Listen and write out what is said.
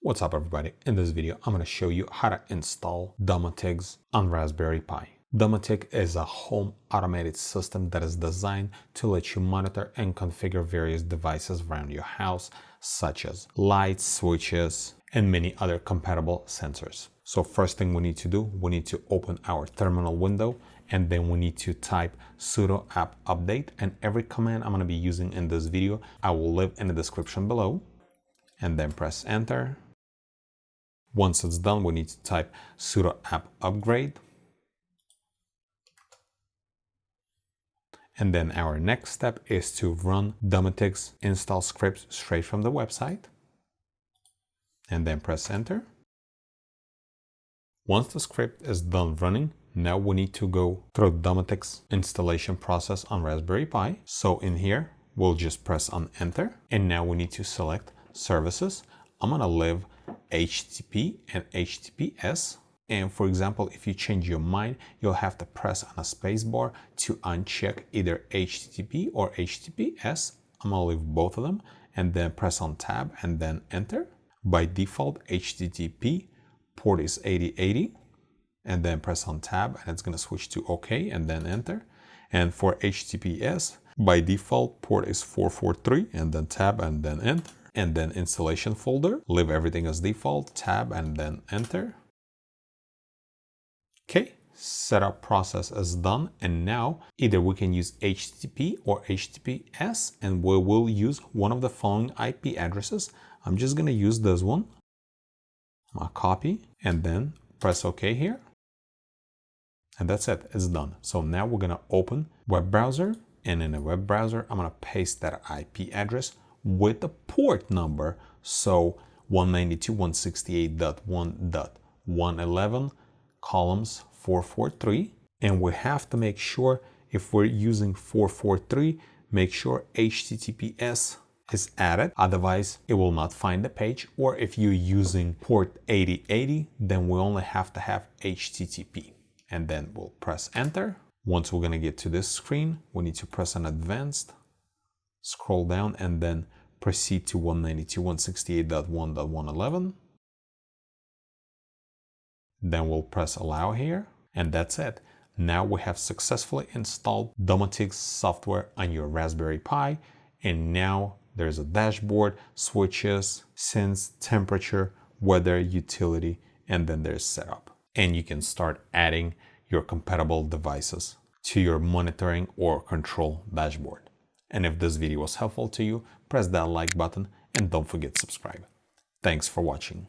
What's up everybody? In this video, I'm going to show you how to install Domoticz on Raspberry Pi. Domoticz is a home automated system that is designed to let you monitor and configure various devices around your house, such as lights, switches, and many other compatible sensors. So first thing we need to do, we need to open our terminal window, and then we need to type sudo apt update, and every command I'm going to be using in this video, I will leave in the description below, and then press enter. Once it's done, we need to type sudo apt upgrade. And then our next step is to run Domoticz install scripts straight from the website. And then press enter. Once the script is done running, now we need to go through Domoticz installation process on Raspberry Pi. So in here, we'll just press on enter. And now we need to select services. I'm gonna leave HTTP and HTTPS. And for example, if you change your mind, you'll have to press on a spacebar to uncheck either HTTP or HTTPS. I'm gonna leave both of them and then press on tab and then enter. By default, HTTP port is 8080 and then press on tab and it's gonna switch to OK and then enter. And for HTTPS, by default, port is 443 and then tab and then enter. And then installation folder, leave everything as default, tab and then enter. Okay, setup process is done, and now either we can use HTTP or HTTPS, and we will use one of the following IP addresses. I'm just gonna use this one. I'll copy and then press OK here. And that's it, it's done. So now we're gonna open web browser, and in a web browser, I'm gonna paste that IP address with the port number, so 192.168.1.111 columns 443, and we have to make sure, if we're using 443, make sure HTTPS is added, otherwise it will not find the page. Or if you're using port 8080, then we only have to have HTTP, and then we'll press enter. Once we're going to get to this screen, we need to press on advanced, scroll down, and then proceed to 192.168.1.111. Then we'll press allow here, and that's it. Now we have successfully installed Domoticz software on your Raspberry Pi, and now there's a dashboard, switches, sense, temperature, weather, utility, and then there's setup. And you can start adding your compatible devices to your monitoring or control dashboard. And if this video was helpful to you, press that like button and don't forget to subscribe. Thanks for watching.